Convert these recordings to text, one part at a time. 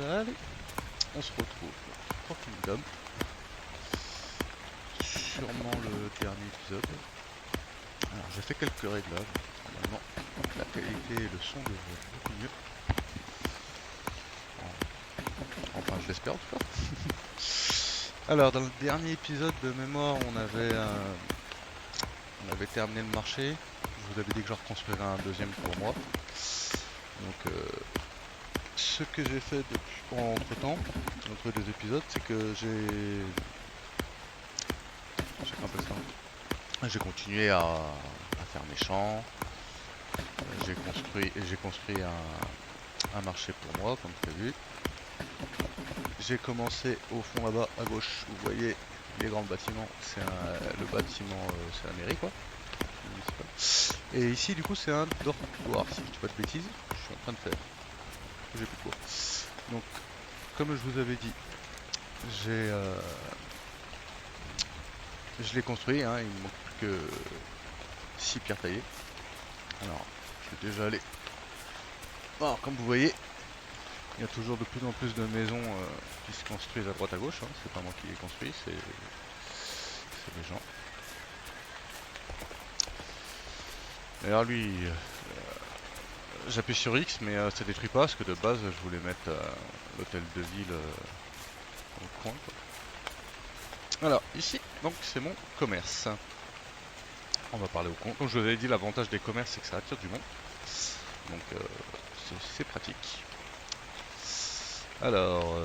Allez, on se retrouve pour Kingdom. Sûrement le dernier épisode. Alors j'ai fait quelques réglages. Normalement la qualité et le son devraient être beaucoup mieux. Enfin je l'espère en tout cas. Alors dans le dernier épisode de mémoire on avait terminé le marché. Je vous avais dit que je reconstruirais un deuxième pour moi. Donc ce que j'ai fait depuis entre temps, entre deux épisodes, c'est que j'ai continué à faire mes champs. J'ai construit un marché pour moi comme prévu. J'ai commencé au fond là-bas à gauche, vous voyez les grands bâtiments, le bâtiment, c'est la mairie quoi. Et ici du coup c'est un dortoir, si je dis pas de bêtises, je suis en train de faire. J'ai plus de quoi. Donc comme je vous avais dit, je l'ai construit, hein, il me manque plus que 6 pierres taillées. Alors je vais déjà aller. Alors comme vous voyez, il y a toujours de plus en plus de maisons qui se construisent à droite à gauche, hein. C'est pas moi qui les construis, c'est les gens. D'ailleurs lui, j'appuie sur X mais ça détruit pas parce que de base je voulais mettre l'hôtel de ville dans le coin quoi. Alors ici donc c'est mon commerce. On va parler au compte. Comme je vous avais dit, l'avantage des commerces c'est que ça attire du monde. Donc c'est pratique. Alors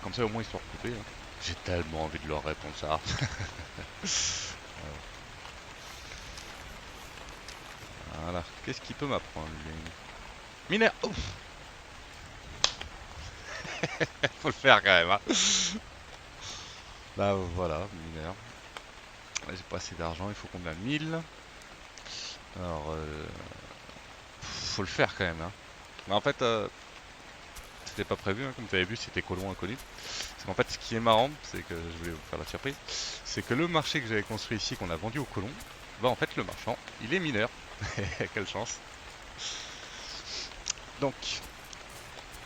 comme ça au moins ils sont recoupés. Hein. J'ai tellement envie de leur répondre ça. Voilà, qu'est-ce qu'il peut m'apprendre lui? Mineur. Ouf. Faut le faire quand même hein. Là voilà, mineur. J'ai pas assez d'argent, il faut combien? 1000. Alors faut le faire quand même hein. Mais en fait c'était pas prévu hein, comme vous avez vu, c'était colon inconnu. Parce qu'en fait ce qui est marrant, c'est que je voulais vous faire la surprise, c'est que le marché que j'avais construit ici, qu'on a vendu au colon, bah en fait le marchand, il est mineur. Quelle chance. Donc,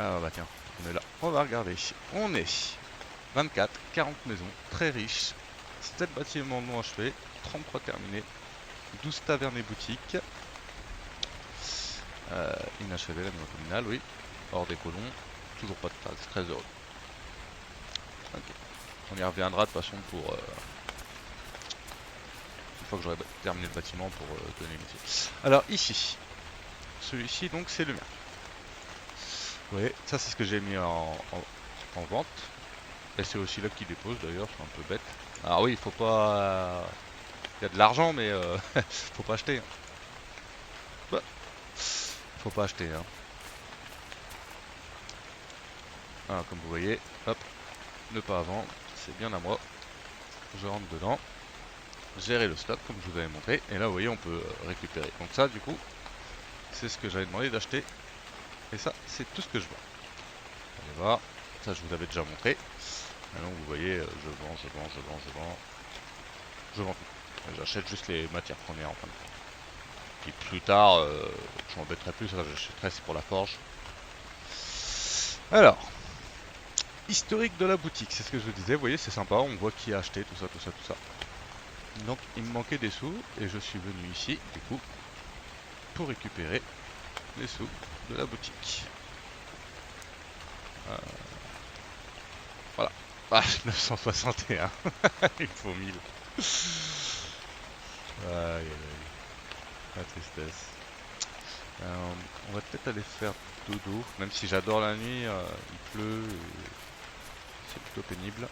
ah bah tiens, on est là. On va regarder. On est 24, 40 maisons, très riches, 7 bâtiments non achevés, 33 terminés, 12 tavernes et boutiques, inachevé la maison communale, oui, hors des colons, toujours pas de taxes, très heureux. Ok, on y reviendra de toute façon pour une fois que j'aurai terminé le bâtiment pour donner les métiers. Alors ici, celui-ci donc c'est le mien. Vous voyez, ça c'est ce que j'ai mis en vente. Et c'est aussi là qu'il dépose d'ailleurs, c'est un peu bête. Alors oui, il faut pas... Il y a de l'argent mais faut pas acheter. Hein. Bah, faut pas acheter. Hein. Alors, comme vous voyez, hop, ne pas avant, c'est bien à moi. Je rentre dedans. Gérer le stock comme je vous avais montré. Et là vous voyez on peut récupérer. Donc ça du coup, c'est ce que j'avais demandé d'acheter. Et ça, c'est tout ce que je vends. Allez voir, ça je vous avais déjà montré. Alors vous voyez, je vends tout. J'achète juste les matières premières en fin de compte. Puis plus tard, je m'embêterai plus, ça j'achèterai c'est pour la forge. Alors, historique de la boutique, c'est ce que je vous disais, vous voyez c'est sympa, on voit qui a acheté, tout ça, tout ça, tout ça. Donc il me manquait des sous et je suis venu ici, du coup, pour récupérer les sous de la boutique. Voilà. Ah, 961. Il faut 1000. Aïe aïe aïe. La tristesse. On va peut-être aller faire dodo. Même si j'adore la nuit, il pleut et c'est plutôt pénible.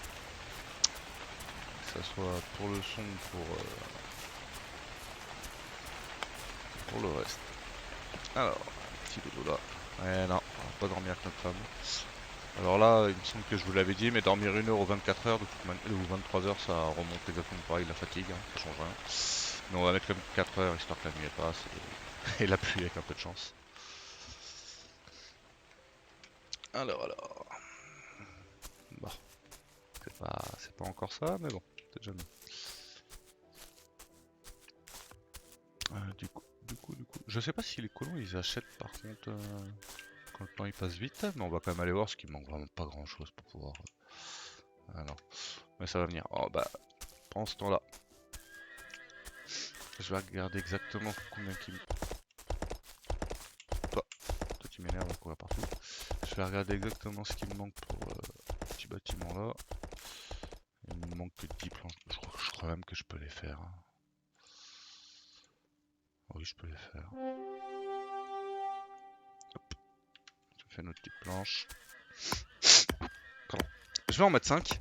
Que ça soit pour le son ou pour le reste. Alors, petit dodo là. Ouais, non, on va pas dormir avec notre femme. Alors là, il me semble que je vous l'avais dit, mais dormir 1 heure ou 24 heures, de toute manière, ou 23 heures, ça remonte exactement pareil, la fatigue, hein, ça change rien. Mais on va mettre comme 4 heures, histoire que la nuit passe, et la pluie avec un peu de chance. Alors. Bon, c'est pas encore ça, mais bon, c'est déjà mieux. Du coup, je sais pas si les colons ils achètent par contre Quand le temps il passe vite, mais on va quand même aller voir ce qui manque vraiment pas grand chose pour pouvoir. Ah non, mais ça va venir. Oh bah, pendant ce temps-là, je vais regarder exactement combien qu'il me. Toi tu m'énerves à courir partout. Je vais regarder exactement ce qui me manque pour ce petit bâtiment là. Il me manque que 10 planches. Je crois même que je peux les faire. Hein. Oui, je peux les faire. Hop. Je fais notre petite planche. Pardon. Je vais en mettre 5.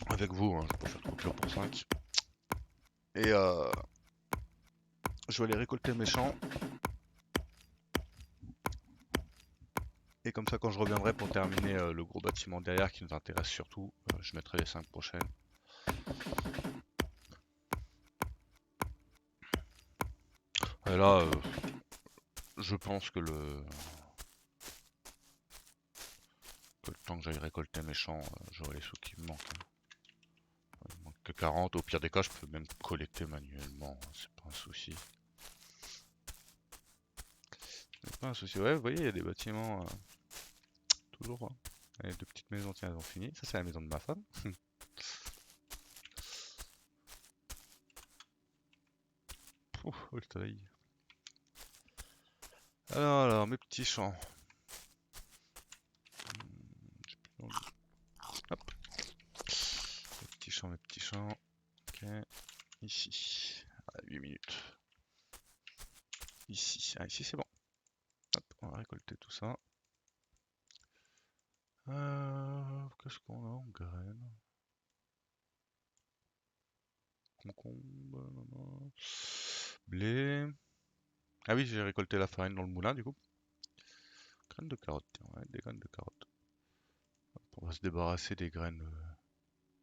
Avec vous, hein, je vais pas faire trop pur pour 5. Et je vais aller récolter mes champs. Et comme ça, quand je reviendrai pour terminer le gros bâtiment derrière qui nous intéresse surtout, je mettrai les 5 prochaines. Et là, je pense que le temps que j'aille récolter mes champs, j'aurai les sous qui me manquent. Hein. Il me manque que 40. Au pire des cas, je peux même collecter manuellement. C'est pas un souci. C'est pas un souci. Ouais, vous voyez, il y a des bâtiments. Toujours. Hein. Les 2 petites maisons, tiens, elles ont fini. Ça, c'est la maison de ma femme. Ouf, oh, le soleil. Alors, mes petits champs. Hop. Mes petits champs. Ok. Ici. Ah, 8 minutes. Ici. Ah, ici, c'est bon. Hop, on va récolter tout ça. Qu'est-ce qu'on a en graines? Concombre, blé. Ah oui, j'ai récolté la farine dans le moulin du coup. Graines de carottes, tiens, ouais, des graines de carottes. Hop, on va se débarrasser des graines,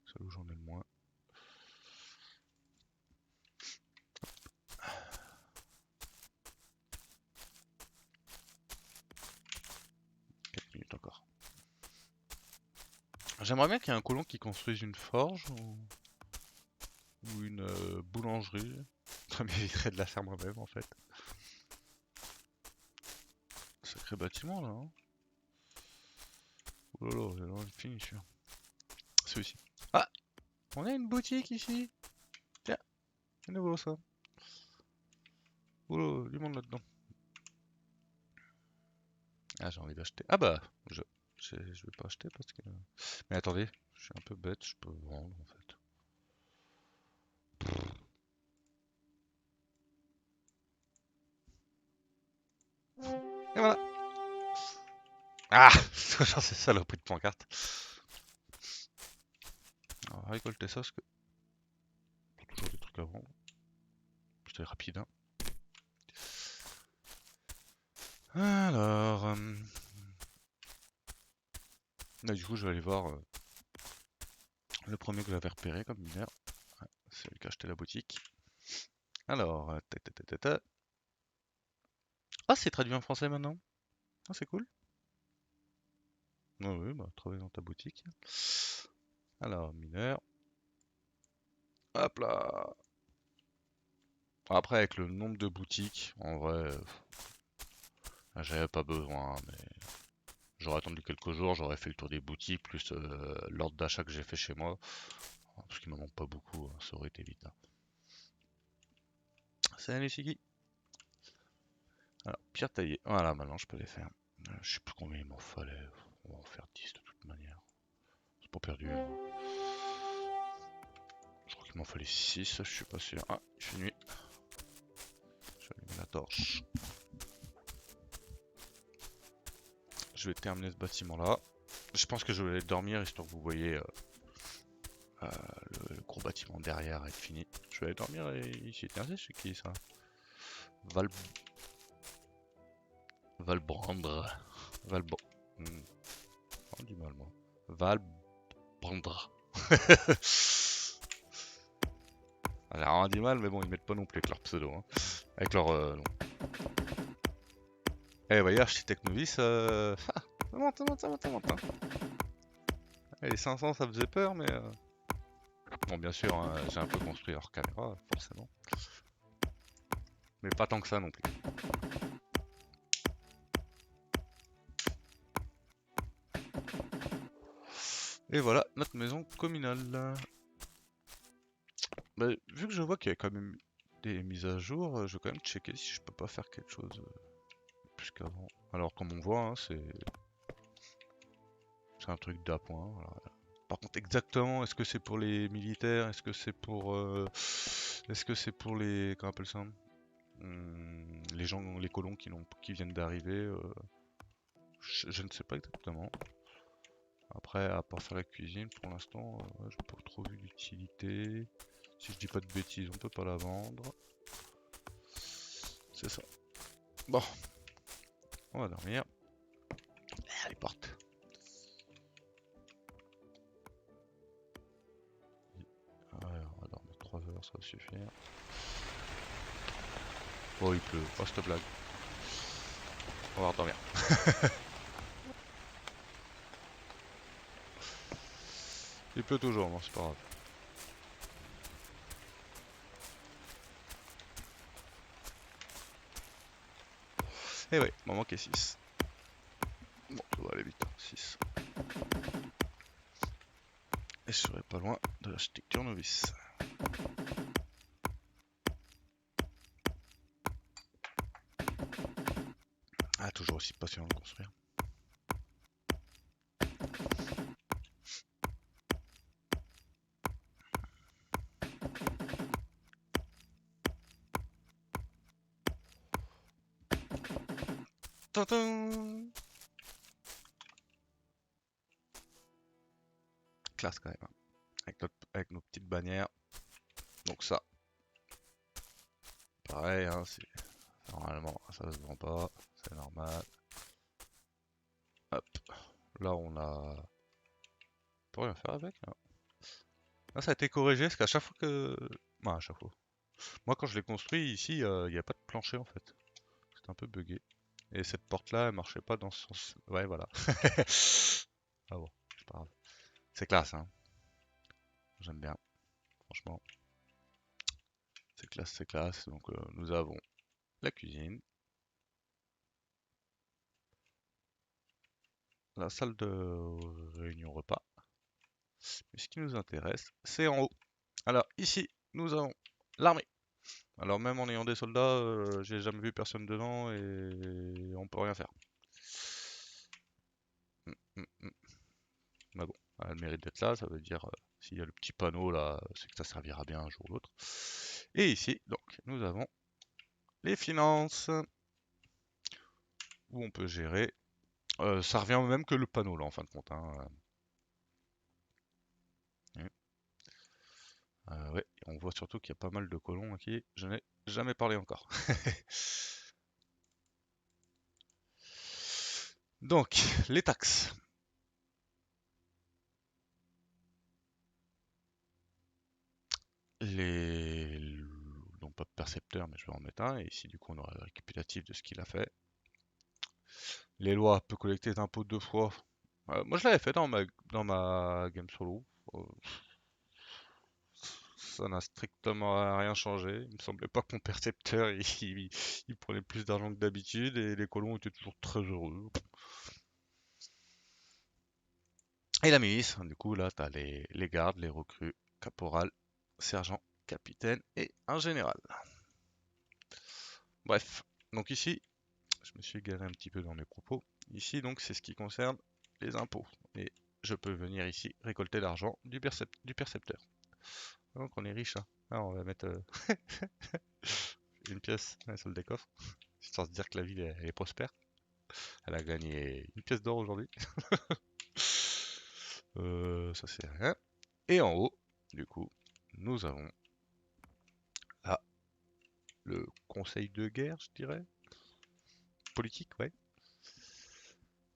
celles où j'en ai le moins. 4 minutes encore. J'aimerais bien qu'il y ait un colon qui construise une forge ou une boulangerie. Ça m'éviterait de la faire moi-même en fait. Sacré bâtiment là. Hein. Oh là là, il a l'air fini celui-là. Celui-ci. Ah! On a une boutique ici! Tiens, c'est nouveau ça. Oh là, du monde là-dedans. Ah, j'ai envie d'acheter. Ah bah, je vais pas acheter parce que. Mais attendez, je suis un peu bête, je peux vendre en fait. Et voilà! Ah! Toujours ces saloperies de pancarte. On va récolter ça parce que. Toujours des trucs à vendre. C'était rapide, hein. Alors. Là, du coup, je vais aller voir le premier que j'avais repéré comme mineur. Ouais, c'est lui qui a acheté la boutique. Alors. Ah, c'est traduit en français maintenant? Ah, c'est cool. Ah oui, bah, travaille dans ta boutique. Alors, mineur. Hop là. Après, avec le nombre de boutiques, en vrai, j'avais pas besoin, mais j'aurais attendu quelques jours, j'aurais fait le tour des boutiques, plus l'ordre d'achat que j'ai fait chez moi. Parce qu'il m'en manque pas beaucoup, hein, ça aurait été vite. Hein. Salut Shiki. Alors, pierre taillée. Voilà, maintenant je peux les faire. Je sais plus combien il m'en fallait. On va en faire 10 de toute manière. C'est pas perdu. Hein. Je crois qu'il m'en fallait 6, je suis pas sûr. Ah, il fait nuit. Je vais allumer la torche. Je vais terminer ce bâtiment là. Je pense que je vais aller dormir histoire que vous voyez le gros bâtiment derrière être fini. Je vais aller dormir ici. Tiens, c'est qui ça? Valbrandre. Valbo. Oh, du mal moi. Valbrandre. J'ai vraiment du mal, mais bon, ils mettent pas non plus avec leur pseudo. Hein. Avec leur nom. Eh, vous voyez, architecte novice. Ça monte, ça monte, ça monte, ça monte. Hein. Les 500, ça faisait peur, mais. Bon, bien sûr, hein, j'ai un peu construit hors caméra, forcément. Mais pas tant que ça non plus. Et voilà notre maison communale. Bah, vu que je vois qu'il y a quand même des mises à jour, je vais quand même checker si je peux pas faire quelque chose plus qu'avant. Alors comme on voit, hein, c'est un truc d'appoint. Voilà. Par contre exactement, est-ce que c'est pour les militaires? Est-ce que c'est pour les, comment on appelle ça? Les gens, les colons qui viennent d'arriver, je ne sais pas exactement. Après, à part faire la cuisine, pour l'instant, j'ai pas trop vu d'utilité. Si je dis pas de bêtises, on peut pas la vendre. C'est ça. Bon, on va dormir. Les portes. Ouais, on va dormir 3 heures, ça va suffire. Oh, il pleut. Oh, cette blague. On va redormir. Il pleut toujours, non, c'est pas grave. Et ouais, il m'en manquait 6. Bon, ça va aller vite, 6. Et je serai pas loin de l'architecture novice. Ah, toujours aussi passionnant de construire. Tintin! Classe quand même, hein. Avec nos petites bannières. Donc ça, pareil, hein, normalement ça se vend pas, c'est normal. Hop, là on a... On peut rien faire avec, hein. Là ça a été corrigé parce qu'à chaque fois que... Bah, à chaque fois. Moi quand je l'ai construit ici, il n'y a pas de plancher en fait. C'était un peu bugué. Et cette porte là, elle marchait pas dans ce sens. Ouais, voilà. Ah bon, c'est pas grave. C'est classe, hein. J'aime bien, franchement. C'est classe, c'est classe. Donc nous avons la cuisine, la salle de réunion repas. Mais ce qui nous intéresse, c'est en haut. Alors ici, nous avons l'armée. Alors même en ayant des soldats, j'ai jamais vu personne dedans et on peut rien faire. Mais bon, elle a le mérite d'être là, ça veut dire s'il y a le petit panneau là, c'est que ça servira bien un jour ou l'autre. Et ici, donc, nous avons les finances, où on peut gérer. Ça revient au même que le panneau là en fin de compte, hein. Ouais, on voit surtout qu'il y a pas mal de colons à qui je n'ai jamais parlé encore. Donc, les taxes. Les... Non pas percepteur, mais je vais en mettre un. Et ici, du coup, on aura le récapitulatif de ce qu'il a fait. Les lois, peut collecter des impôts 2 fois. Moi, je l'avais fait dans ma game solo. Euh, Ça n'a strictement rien changé. Il me semblait pas que mon percepteur il prenait plus d'argent que d'habitude et les colons étaient toujours très heureux. Et la milice, du coup, là, t'as les gardes, les recrues, caporal, sergent, capitaine et un général. Bref, donc ici, je me suis égaré un petit peu dans mes propos. Ici, donc, c'est ce qui concerne les impôts. Et je peux venir ici récolter l'argent du percepteur. Donc, on est riche, hein. Alors, on va mettre une pièce sur le décoffre, histoire de dire que la ville elle est prospère. Elle a gagné une pièce d'or aujourd'hui. Ça c'est rien. Et en haut, du coup, nous avons là le conseil de guerre, je dirais. Politique, ouais.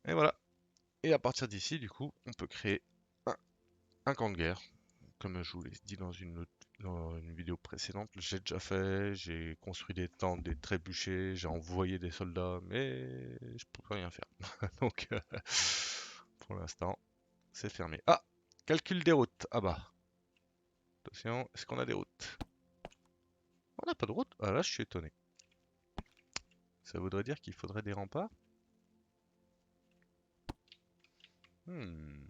Et voilà. Et à partir d'ici, du coup, on peut créer un camp de guerre. Comme je vous l'ai dit dans une vidéo précédente, j'ai déjà fait, j'ai construit des tentes, des trébuchets, j'ai envoyé des soldats, mais je peux rien faire. Donc, pour l'instant, c'est fermé. Ah! Calcul des routes. Ah bah. Attention, est-ce qu'on a des routes? On n'a pas de route? Ah là, je suis étonné. Ça voudrait dire qu'il faudrait des remparts? Hmm.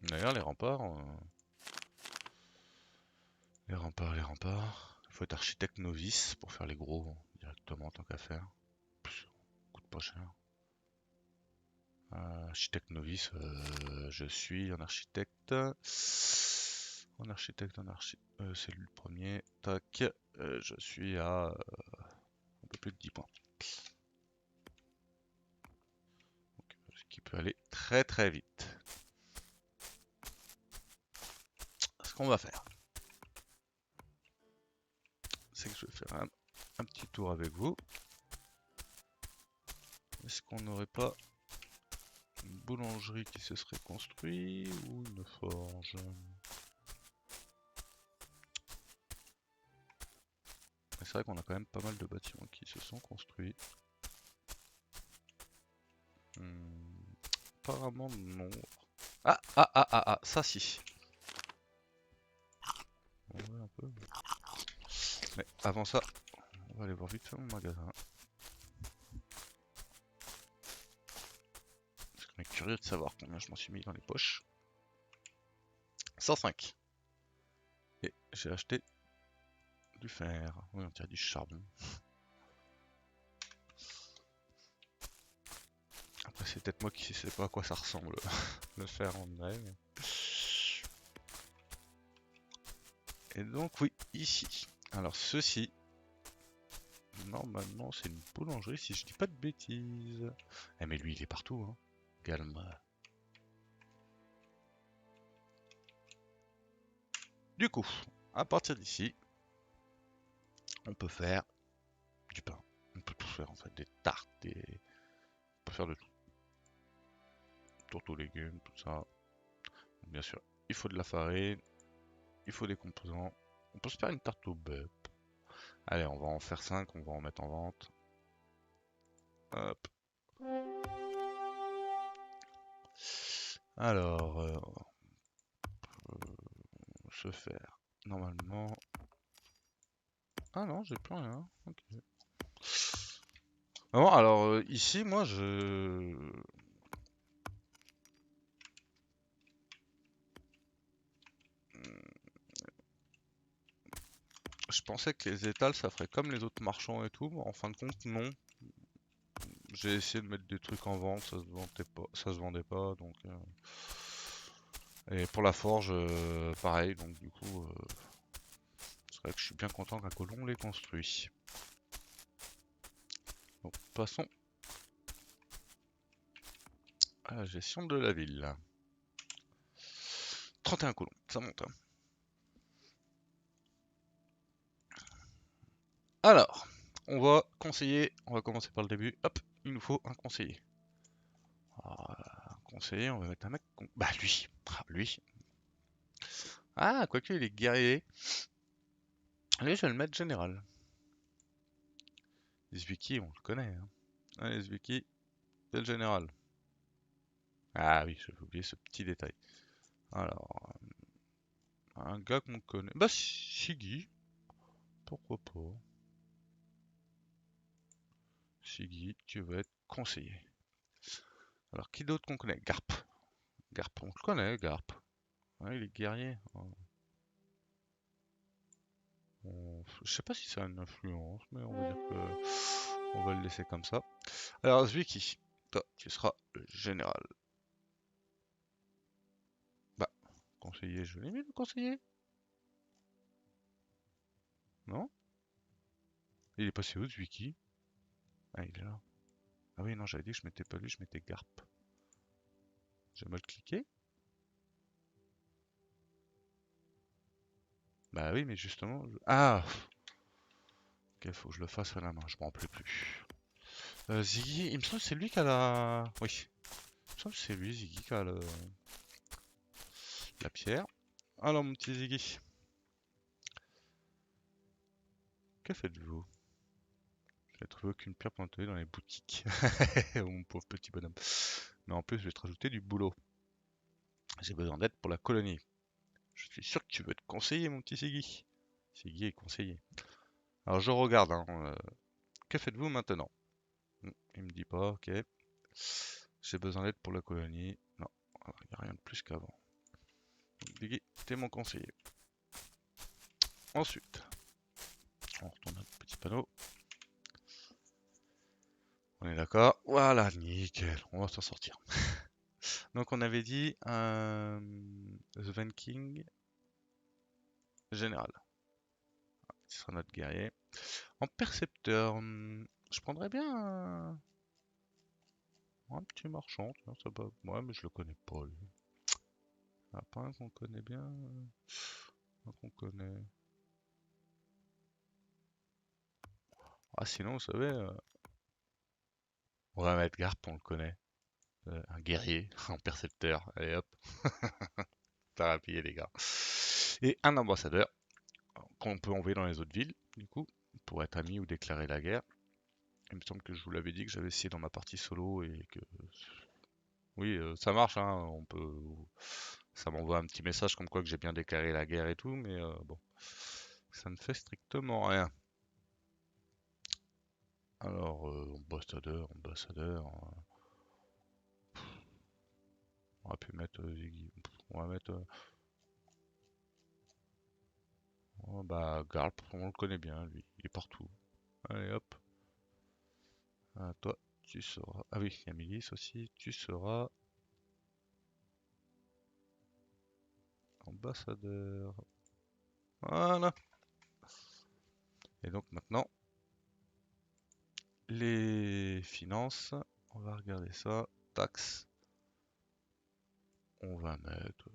D'ailleurs, les remparts. Les remparts, les remparts. Il faut être architecte novice pour faire les gros directement, tant qu'à faire. Plus, coûte pas cher. Architecte novice, je suis un architecte. En architecte, c'est le premier. Tac, je suis à un peu plus de 10 points. Donc, ce qui peut aller très très vite. Ce qu'on va faire, c'est que je vais faire un petit tour avec vous. Est-ce qu'on n'aurait pas une boulangerie qui se serait construite ou une forge? C'est vrai qu'on a quand même pas mal de bâtiments qui se sont construits. Apparemment non. Ça si. On va un peu. Mais avant ça, on va aller voir vite fait mon magasin. Parce qu'on est curieux de savoir combien je m'en suis mis dans les poches. 105. Et j'ai acheté du fer. Oui, on dirait du charbon. Après, c'est peut-être moi qui sais pas à quoi ça ressemble le fer en vrai. Et donc, oui, ici. Alors, ceci, normalement, c'est une boulangerie si je dis pas de bêtises. Eh, mais lui, il est partout, hein. Calme. Du coup, à partir d'ici, on peut faire du pain. On peut tout faire en fait, des tartes, on peut faire de tout. Tourte aux légumes, tout ça. Bien sûr, il faut de la farine, il faut des composants. On peut se faire une tarte au bœuf. Allez, on va en faire 5, on va en mettre en vente. Hop. Alors, se faire. Normalement. Ah non, j'ai plus rien. Ok. Non, alors ici, moi, je pensais que les étals, ça ferait comme les autres marchands et tout. Mais en fin de compte, non. J'ai essayé de mettre des trucs en vente, ça se vendait pas, donc. Et pour la forge, pareil, donc du coup, c'est vrai que je suis bien content qu'un colon l'ait construit. Donc, passons à la gestion de la ville. 31 colons, ça monte. Hein. Alors, on va conseiller, on va commencer par le début. Hop, il nous faut un conseiller. Alors, un conseiller, on va mettre un mec. Bah, lui. Ah, lui. Ah, quoique, il est guerrier. Lui, je vais le mettre général. Zwicky, on le connaît. Hein. Allez, Zwicky, c'est le général. Ah oui, j'avais oublié ce petit détail. Alors, un gars qu'on connaît. Bah, Shiggy. Pourquoi pas. Shiggy, tu veux être conseiller. Alors, qui d'autre qu'on connaît? Garp. Garp, on le connaît, Garp. Ouais, il est guerrier. Je sais pas si ça a une influence, mais on va dire que on va le laisser comme ça. Alors, Zwicky, toi, tu seras le général. Bah, conseiller, je l'ai mis le conseiller. Non? Il est passé où, Zwicky? Ah, il est là. Ah oui, non, j'avais dit que je mettais pas lui, je mettais Garp. J'ai mal cliqué? Bah oui, mais justement... Ah! Ok, faut que je le fasse à la main, je m'en rappelais plus. Ziggy, il me semble que c'est lui qui a la... Oui. Il me semble que c'est lui, Ziggy, qui a la pierre. Alors, mon petit Ziggy. Que faites-vous? Je n'ai trouvé aucune pierre pointée dans les boutiques. Oh, mon pauvre petit bonhomme. Mais en plus, je vais te rajouter du boulot. J'ai besoin d'aide pour la colonie. Je suis sûr que tu veux te conseiller, mon petit Ziggy. Ziggy est conseiller. Alors, je regarde, hein, que faites-vous maintenant? Il me dit pas, ok. J'ai besoin d'aide pour la colonie. Non, il n'y a rien de plus qu'avant. Biggie, t'es mon conseiller. Ensuite, on retourne notre petit panneau. On est d'accord. Voilà, nickel. On va s'en sortir. Donc on avait dit The Van King général. Ce sera notre guerrier. En percepteur, je prendrais bien un petit marchand. Tiens, ça va. Ouais, mais je le connais pas lui. Ah, pas un qu'on connaît bien. Un qu'on connaît. Ah, sinon, vous savez, on va mettre Garp, on le connaît. Un guerrier en percepteur. Allez hop, t'as rappelé les gars. Et un ambassadeur qu'on peut envoyer dans les autres villes, du coup, pour être ami ou déclarer la guerre. Il me semble que je vous l'avais dit que j'avais essayé dans ma partie solo et que oui, ça marche, hein, on peut, ça m'envoie un petit message comme quoi que j'ai bien déclaré la guerre et tout, mais bon, ça ne fait strictement rien. Alors, ambassadeur, on va pu mettre Ziggy, on va mettre, oh, bah Garp, on le connaît bien, lui, il est partout. Allez hop, ah, toi, tu seras, ah oui, il y a Milice aussi, tu seras ambassadeur. Voilà. Et donc maintenant, les finances, on va regarder ça. Taxes, on va mettre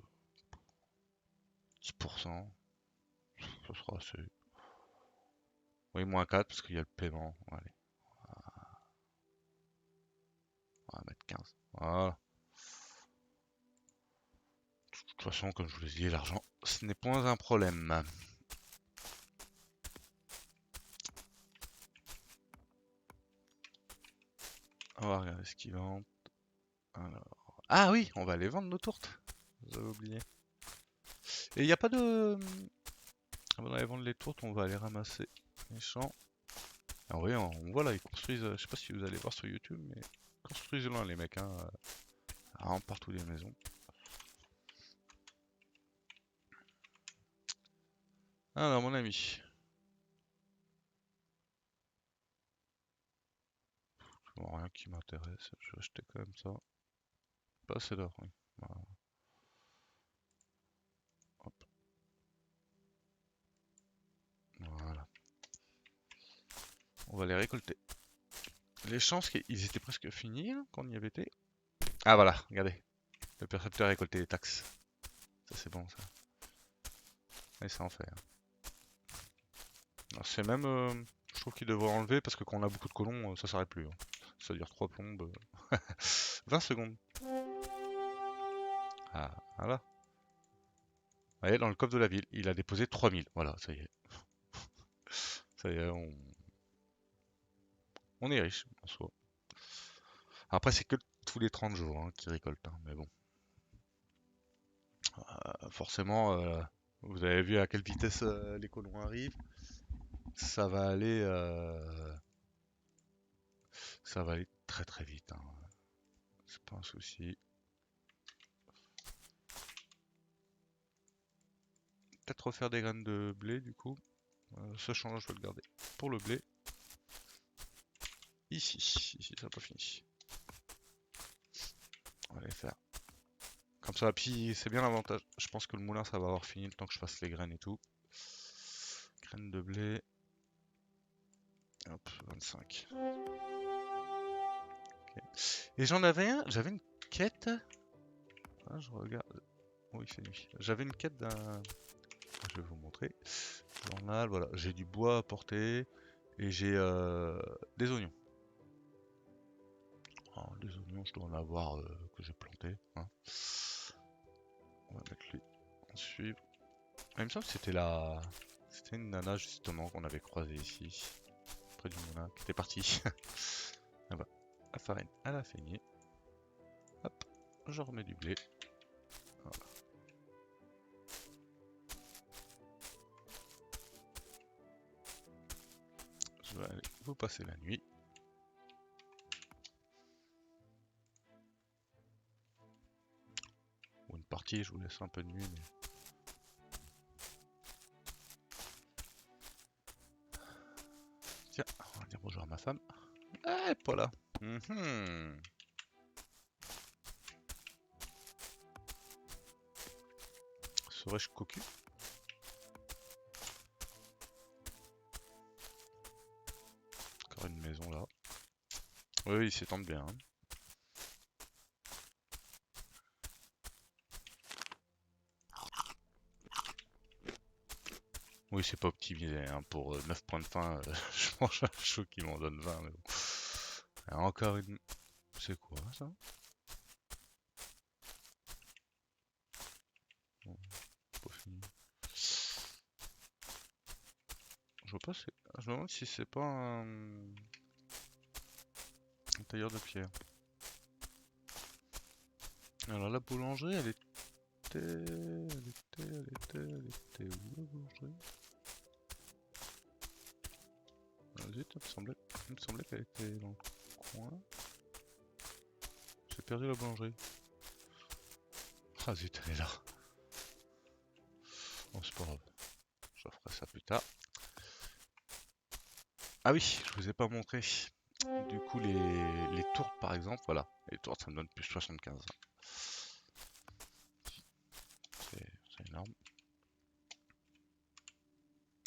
10%. Ce sera assez. Oui, moins 4 parce qu'il y a le paiement. Allez, on va mettre 15. Voilà. De toute façon, comme je vous l'ai dit, l'argent, ce n'est point un problème. On va regarder ce qu'ils vendent. Alors... Ah oui, on va aller vendre nos tourtes. J'avais oublié. Et il n'y a pas de... Avant d'aller vendre les tourtes, on va aller ramasser les champs. Ah oui, on voit là, ils construisent, je sais pas si vous allez voir sur YouTube, mais ils construisent loin les mecs, hein, partout les maisons. Alors mon ami, bon, rien qui m'intéresse, je vais acheter quand même ça. Pas assez d'or, oui. Voilà. Hop. Voilà. On va les récolter. Les chances qu'ils étaient presque finis hein, quand on y avait été. Ah voilà, regardez. Le percepteur a récolté les taxes. Ça c'est bon ça. Et ça en fait. Hein. C'est même, je trouve qu'il devrait enlever parce que quand on a beaucoup de colons, ça s'arrête plus. Hein. Ça dure 3 plombes. 20 secondes. Ah, voilà. Vous voyez, dans le coffre de la ville, il a déposé 3000. Voilà, ça y est. Ça y est, on est riche en soi. Après, c'est que tous les 30 jours hein, qu'il récolte. Hein, mais bon. Forcément, vous avez vu à quelle vitesse les colons arrivent. Ça va aller, ça va aller très très vite. Hein. C'est pas un souci. Peut-être refaire des graines de blé du coup. Ce champ-là, je vais le garder pour le blé. Ici, ça n'a pas fini. On va les faire. Comme ça, puis c'est bien l'avantage. Je pense que le moulin, ça va avoir fini le temps que je fasse les graines et tout. Graines de blé. Hop, 25. Okay. Et j'en avais un, j'avais une quête. Ah, je regarde. Oui, c'est nuit. J'avais une quête d'un. Je vais vous montrer. Journal, voilà. J'ai du bois à porter et j'ai des oignons. Alors, les oignons, je dois en avoir que j'ai planté. Hein. On va mettre lui en suivre. Ah, il me semble que c'était la. C'était une nana justement qu'on avait croisée ici. Près du moulin, qui était partie. Ah bah, la farine à la feignée. Hop, je remets du blé. Voilà. Je vais aller vous passer la nuit. Ou une partie, je vous laisse un peu de nuit, mais femme. Ah, elle est pas là. Mhm. Serais-je cocu? Encore une maison là. Oui, il s'étendent bien. Hein. Oui, c'est pas optimisé. Hein. Pour 9 points de faim, je mange un chou qui m'en donne 20. Mais bon. Alors, encore une. C'est quoi ça? Bon, pas fini. Je vois pas. Je me demande si c'est pas un tailleur de pierre. Alors la boulangerie, elle était où la boulangerie? Ah, zut, il me semblait qu'elle était dans le coin. J'ai perdu la boulangerie. Ah zut, elle est là. Bon, c'est pas grave. Je ferai ça plus tard. Ah oui, je vous ai pas montré. Du coup, les tours, par exemple, voilà. Les tours, ça me donne plus 75. C'est énorme.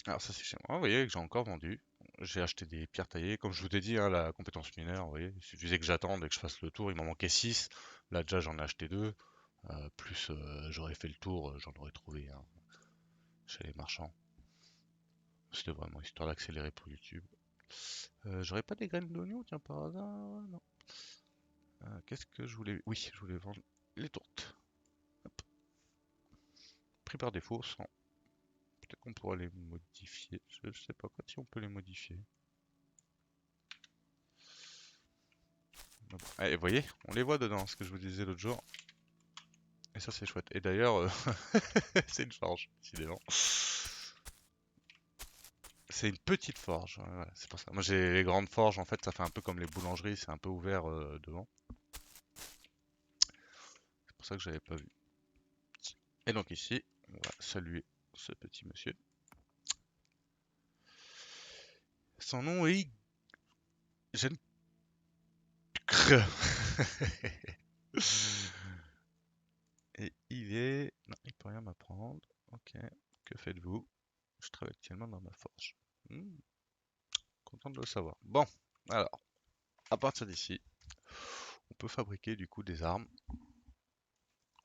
Alors ça, c'est chez moi. Vous voyez que j'ai encore vendu. J'ai acheté des pierres taillées. Comme je vous ai dit, hein, la compétence mineure, vous voyez, il suffisait que j'attende et que je fasse le tour. Il m'en manquait 6. Là, déjà, j'en ai acheté 2. Plus, j'aurais fait le tour, j'en aurais trouvé un chez les marchands. C'était vraiment histoire d'accélérer pour YouTube. J'aurais pas des graines d'oignon, tiens, par hasard? Non. Qu'est-ce que je voulais... Oui, je voulais vendre les tourtes. Hop. Pris par défaut, 100. Peut-être qu'on pourra les modifier. Je sais pas quoi si on peut les modifier. Ah, et vous voyez, on les voit dedans, ce que je vous disais l'autre jour. Et ça, c'est chouette. Et d'ailleurs, c'est une forge, décidément. C'est une petite forge, ouais, c'est pour ça. Moi, j'ai les grandes forges, en fait, ça fait un peu comme les boulangeries, c'est un peu ouvert devant. C'est pour ça que j'avais pas vu. Et donc ici, on va saluer ce petit monsieur. Son nom est Jeune. Et il est... Non, il peut rien m'apprendre. Ok. Que faites-vous? Je travaille actuellement dans ma forge. Hmm, content de le savoir. Bon, alors, à partir d'ici, on peut fabriquer du coup des armes.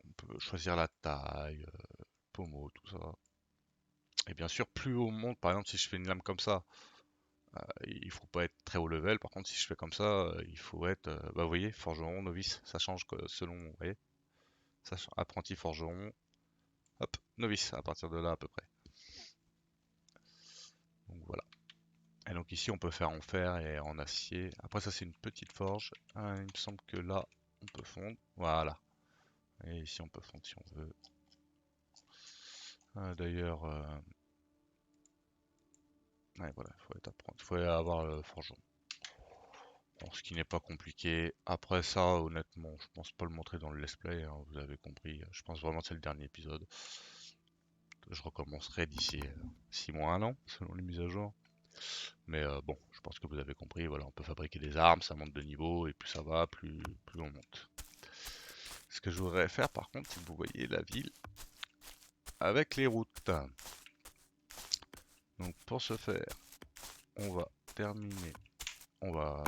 On peut choisir la taille, pommeau, tout ça. Et bien sûr, plus haut on monte, par exemple, si je fais une lame comme ça, il faut pas être très haut level. Par contre, si je fais comme ça, il faut être, bah, vous voyez, forgeron, novice. Ça change selon, vous voyez, apprenti forgeron, hop, novice, à partir de là à peu près. Donc voilà. Et donc ici, on peut faire en fer et en acier. Après, ça, c'est une petite forge. Il me semble que là, on peut fondre. Voilà. Et ici, on peut fondre si on veut. D'ailleurs, ouais, voilà, il faut avoir le forgeron. Bon, ce qui n'est pas compliqué. Après ça, honnêtement, je pense pas le montrer dans le let's play, hein, vous avez compris. Je pense vraiment que c'est le dernier épisode. Je recommencerai d'ici 6 mois, 1 an, selon les mises à jour. Mais bon, je pense que vous avez compris. Voilà, on peut fabriquer des armes, ça monte de niveau, et plus ça va, plus on monte. Ce que je voudrais faire, par contre, c'est que vous voyez la ville avec les routes. Donc pour ce faire, on va terminer. On va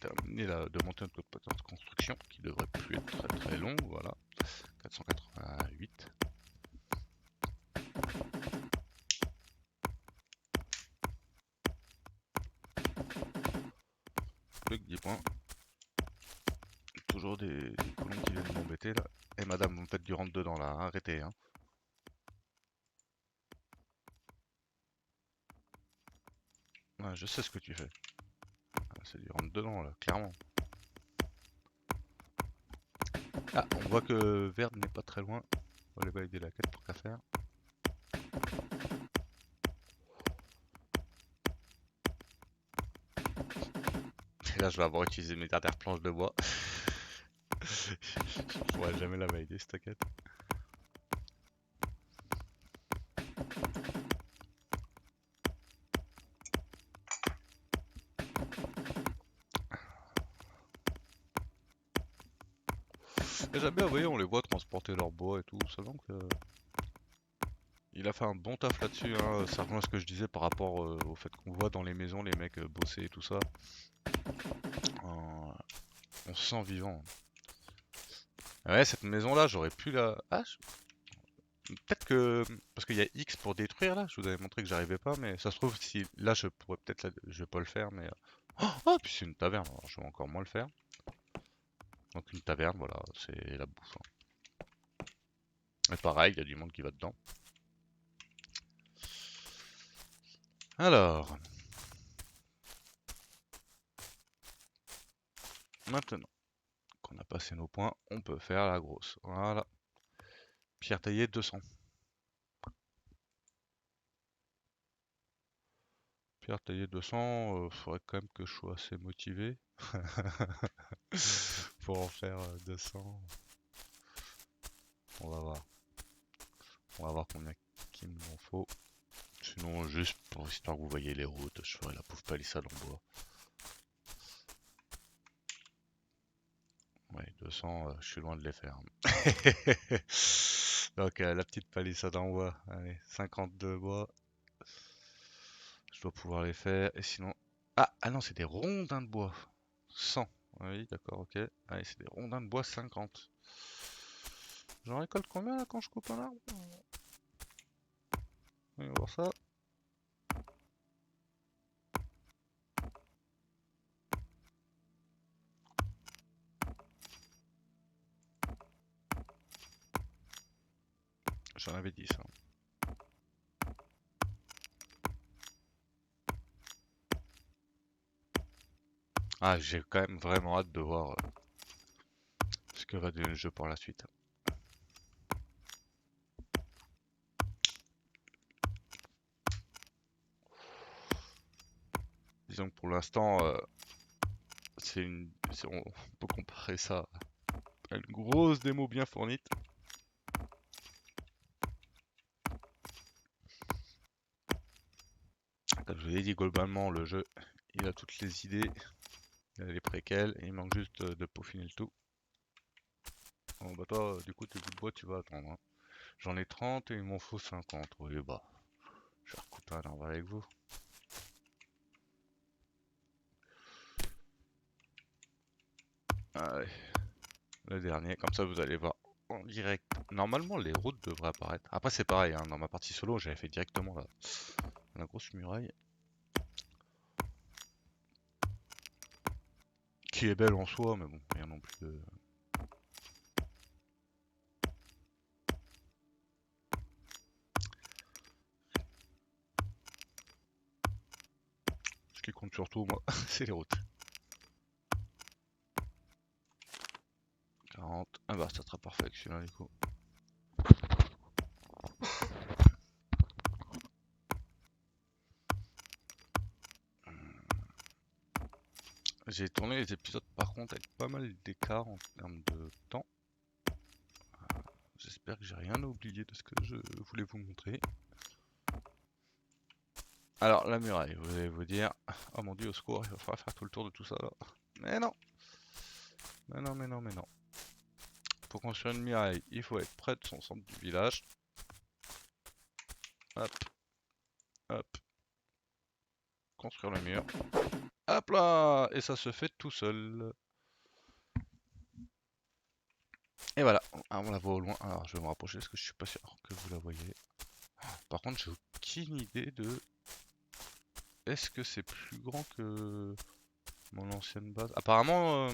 terminer de monter notre potentiel de construction qui devrait plus être très très long. Voilà, 488. Plus que 10 points. Toujours des colons qui viennent m'embêter là. Et madame, vous me faites du rentre dedans là, hein, arrêtez. Hein. Ouais, je sais ce que tu fais. Ah, c'est du rentre dedans là, clairement. Ah, on voit que Verde n'est pas très loin. On va aller valider la quête pour qu'à faire. Et là, je vais avoir utilisé mes dernières planches de bois. Je pourrais jamais la valider cette quête. Et j'aime bien, vous voyez, on les voit transporter leur bois et tout, ça donc il a fait un bon taf là-dessus, hein. Ça rejoint ce que je disais par rapport au fait qu'on voit dans les maisons les mecs bosser et tout ça. Euh, on se sent vivant. Ouais, cette maison-là, j'aurais pu la... Ah, peut-être que... Parce qu'il y a X pour détruire, là. Je vous avais montré que j'arrivais pas, mais ça se trouve, si... Là, je pourrais peut-être... Je vais pas le faire, mais... Oh, puis c'est une taverne, alors je vais encore moins le faire. Donc une taverne, voilà, c'est la bouffe, hein. Et pareil, il y a du monde qui va dedans. Alors... Maintenant qu'on a passé nos points, on peut faire la grosse. Voilà. Pierre taillée 200. Pierre taillée 200, faudrait quand même que je sois assez motivé pour en faire 200. On va voir. On va voir combien qu'il m'en faut. Sinon, juste pour histoire que vous voyez les routes, je ferai la pauvre palissade en bois. Ouais, 200, je suis loin de les faire. Donc, la petite palissade en bois. Allez, 52 bois. Je dois pouvoir les faire. Et sinon... Ah non, c'est des rondins de bois. 100. Oui, d'accord, ok. Allez, c'est des rondins de bois 50. J'en récolte combien là quand je coupe un arbre? On va voir ça. J'en avais 10. Hein. Ah, j'ai quand même vraiment hâte de voir ce que va donner le jeu pour la suite. Disons que pour l'instant, on peut comparer ça à une grosse démo bien fournie. Comme je vous l'ai dit, globalement, le jeu, il a toutes les idées, il a les préquels, et il manque juste de peaufiner le tout. Bon bah toi, du coup, tes bouts de bois, tu vas attendre. Hein. J'en ai 30 et il m'en faut 50. Oui, bah, je vais recouper un arbre avec vous. Allez, le dernier, comme ça vous allez voir en direct. Normalement, les routes devraient apparaître. Après, c'est pareil, hein, dans ma partie solo, j'avais fait directement la grosse muraille. Qui est belle en soi, mais bon, rien non plus de... Ce qui compte surtout, moi, c'est les routes. 40. Ah bah, ça sera parfait avec celui-là, du coup. J'ai tourné les épisodes, par contre, avec pas mal d'écart en termes de temps. J'espère que j'ai rien oublié de ce que je voulais vous montrer. Alors, la muraille, vous allez vous dire... Oh mon dieu, au secours, il va falloir faire tout le tour de tout ça, là. Mais non! Mais non, mais non, mais non. Pour construire une muraille, il faut être près de son centre du village. Hop. Hop. Construire le mur. Hop là! Et ça se fait tout seul. Et voilà, ah, on la voit au loin. Alors je vais me rapprocher parce que je suis pas sûr que vous la voyez. Par contre, j'ai aucune idée de... Est-ce que c'est plus grand que mon ancienne base? Apparemment...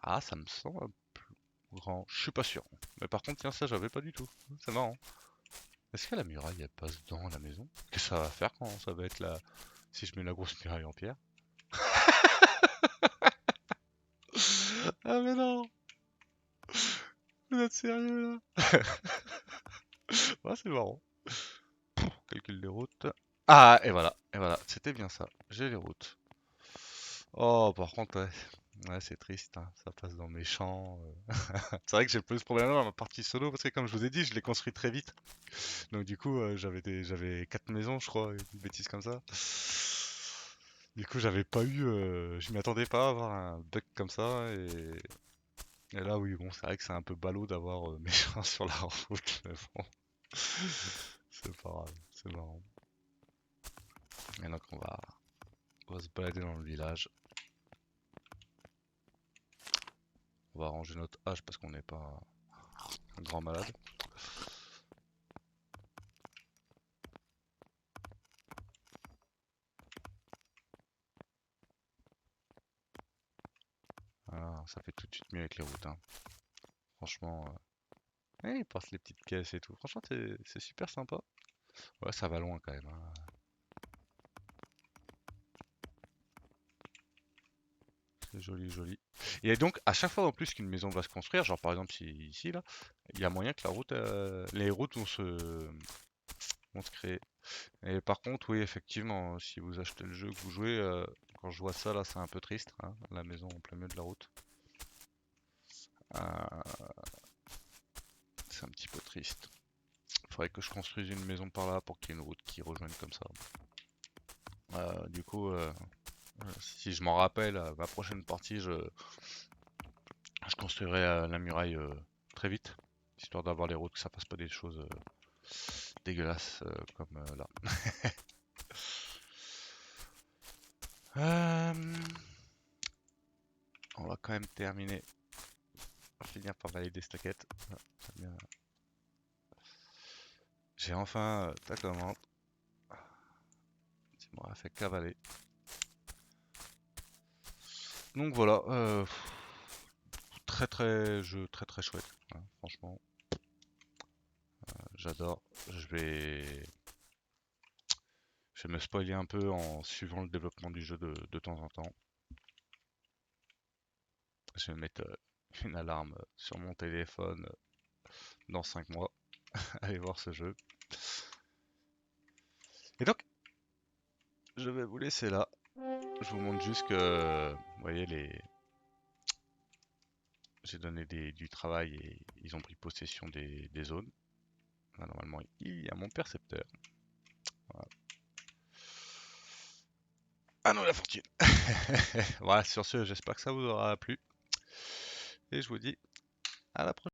Ah, ça me semble plus grand. Je suis pas sûr. Mais par contre, tiens, ça, j'avais pas du tout. C'est marrant. Est-ce que la muraille, elle passe dans la maison? Qu'est-ce que ça va faire quand ça va être là? Si je mets la grosse muraille en pierre? Ah mais non! Vous êtes sérieux là? Ah, c'est marrant. Calcul des routes. Ah, et voilà, c'était bien ça. J'ai les routes. Oh, par contre, ouais, ouais, c'est triste, hein. Ça passe dans mes champs. C'est vrai que j'ai le plus de problème dans ma partie solo parce que, comme je vous ai dit, je l'ai construit très vite. Donc, du coup, j'avais 4 maisons, je crois, une bêtise comme ça. Du coup, j'avais pas eu, je m'y attendais pas à avoir un bug comme ça et là oui bon c'est vrai que c'est un peu ballot d'avoir mes gens sur la route mais bon c'est pas grave, c'est marrant. Et donc on va se balader dans le village, on va ranger notre hache parce qu'on n'est pas un grand malade. Voilà, ça fait tout de suite mieux avec les routes, hein. Franchement, ils passent les petites caisses et tout. Franchement, c'est super sympa. Ouais, ça va loin quand même, hein. C'est joli, joli. Et donc, à chaque fois en plus qu'une maison va se construire, genre par exemple ici là, il y a moyen que la route, les routes vont se créer. Et par contre, oui, effectivement, si vous achetez le jeu que vous jouez, quand je vois ça là, c'est un peu triste, hein, la maison en plein milieu de la route. Euh, c'est un petit peu triste. Faudrait que je construise une maison par là pour qu'il y ait une route qui rejoigne comme ça. Du coup, si je m'en rappelle, à ma prochaine partie, je construirai la muraille très vite, histoire d'avoir les routes, que ça fasse pas des choses dégueulasses comme là. Euh, on va quand même terminer, on va finir par valider stackette. Ah, bien. J'ai enfin ta commande. Tu m'auras fait cavaler. Donc voilà, jeu très très chouette, hein, franchement, j'adore. Je vais me spoiler un peu en suivant le développement du jeu de temps en temps. Je vais mettre une alarme sur mon téléphone dans 5 mois. Allez voir ce jeu. Et donc, je vais vous laisser là. Je vous montre juste que, vous voyez, j'ai donné du travail et ils ont pris possession des zones. Là, normalement, il y a mon percepteur. Voilà. Ah non, la fortune. Voilà, sur ce, j'espère que ça vous aura plu. Et je vous dis à la prochaine.